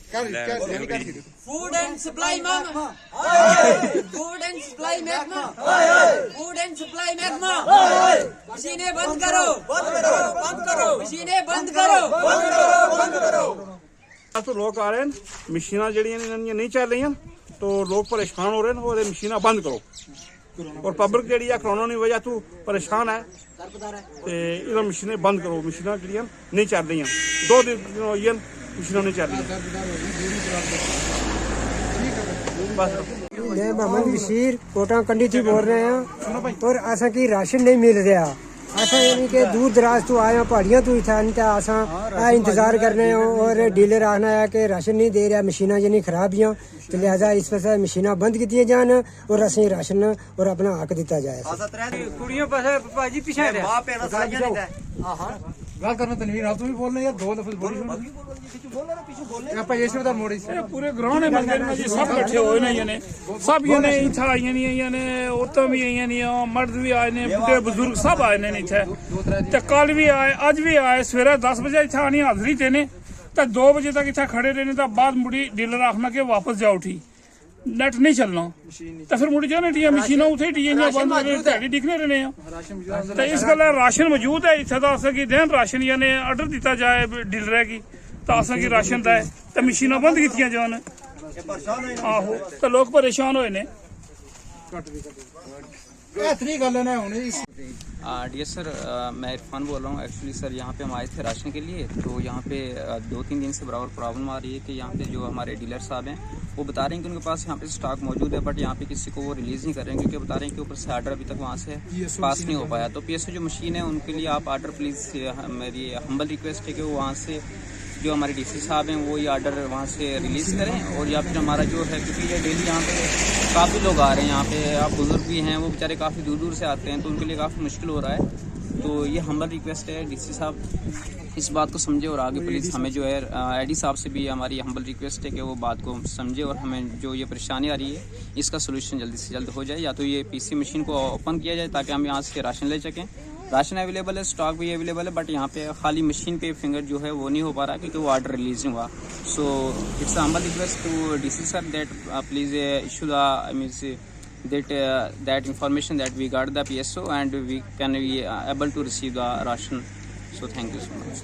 Food and supply महकमा, food and supply महकमा, food and supply महकमा, मशीनें बंद करो, बंद करो, मशीनें बंद करो, बंद करो। तो लोग आ रहे हैं, मशीना जड़ियां नहीं चल रही, तो लोग परेशान हो रहे हैं, और मशीना बंद करो। और पब्लिक जी कोरोना की वजह तो परेशान है, तो मशीनें बंद करो। मशीना जड़ियां नहीं चल रही, 2 दिन हुई मशीना नहीं चल रही। मैं मोहम्मद बशीर कोटा कंडी थी बोल रहे हैं, और असा की राशन नहीं मिल रहा। असा यानी कि दूर दराज तो आया, पहाड़ियां तो इतना असा इंतजार कर रहे हो, और डीलर आना है कि राशन नहीं दे रहा, मशीना यानी खराबियां, तो लिहाजा इस पर मशीना बंद की जान और असें राशन और अपना हक दिता जाए। गल करना तनवीर आप तुम भी बोल रहे यार, 2 लफ्ज बोल पूरे ग्राउंड में मंदिर में जी सब इकट्ठे होए ने, यानी सब यानी इत्थे आईयां नहीं, यानी औरतां भी आईयां नहीं, मर्द भी आए ने, बुढ़े बुजुर्ग सब आए ने इत्थे। ते कल भी आए, अज भी आए, सवेरे 10 बजे इत्थे आनी हाजरी देने, ते 2 बजे तक इत्थे खड़े रहने, तो बाद मुड़ी डीलर आखना कि वापस जाओ उठी, नेट नहीं चलना, तो फिर मुड़ी जाने टिया मशीना उत्थे टिया बंद ध्याड़ी दिखने रहने। तो इस गल्ला राशन मौजूद है इत्थे, तो असें की देन राशन यानी ऑर्डर दिता जाए डीलर की, तो असें की राशन दा तो मशीना बंद कीतियां जान। आहो, तो लोग परेशान होए ने। डियर सर, मैं इरफान बोल रहा हूँ। एक्चुअली सर यहाँ पे हम आए थे राशन के लिए, तो यहाँ पे 2-3 दिन से बराबर प्रॉब्लम आ रही है कि यहाँ पे जो हमारे डीलर साहब हैं वो बता रहे हैं कि उनके पास यहाँ पे स्टॉक मौजूद है, बट यहाँ पे किसी को वो रिलीज़ नहीं कर रहे हैं, क्योंकि बता रहे हैं कि ऊपर से आर्डर अभी तक वहाँ से पास नहीं हो पाया। तो PSO जो मशीन है उनके लिए आप आर्डर प्लीज़, मेरी हम्बल रिक्वेस्ट है कि वो वहाँ से जो हमारे DC साहब हैं वो ये आर्डर वहाँ से रिलीज़ करें, और या फिर हमारा जो है, क्योंकि ये डेली यहाँ पे काफ़ी लोग आ रहे हैं, यहाँ पे आप बुजुर्ग भी हैं, वो बेचारे काफ़ी दूर दूर से आते हैं, तो उनके लिए काफ़ी मुश्किल हो रहा है। तो ये हम्बल रिक्वेस्ट है DC साहब इस बात को समझे, और आगे प्लीज़ हमें जो है AD साहब से भी हमारी हम्बल रिक्वेस्ट है कि वो बात को समझे, और हमें जो ये परेशानी आ रही है इसका सोल्यूशन जल्दी से जल्द हो जाए, या तो ये PC मशीन को ओपन किया जाए ताकि हम यहाँ से राशन ले सकें। राशन अवेलेबल है, स्टॉक भी अवेलेबल है, बट यहाँ पे खाली मशीन पे फिंगर जो है वो नहीं हो पा रहा क्योंकि वो आर्डर रिलीज नहीं हुआ। So it's humble request to DC sir that please issue the that information that we got the PSO and we can be able to receive the ration. So thank you so much.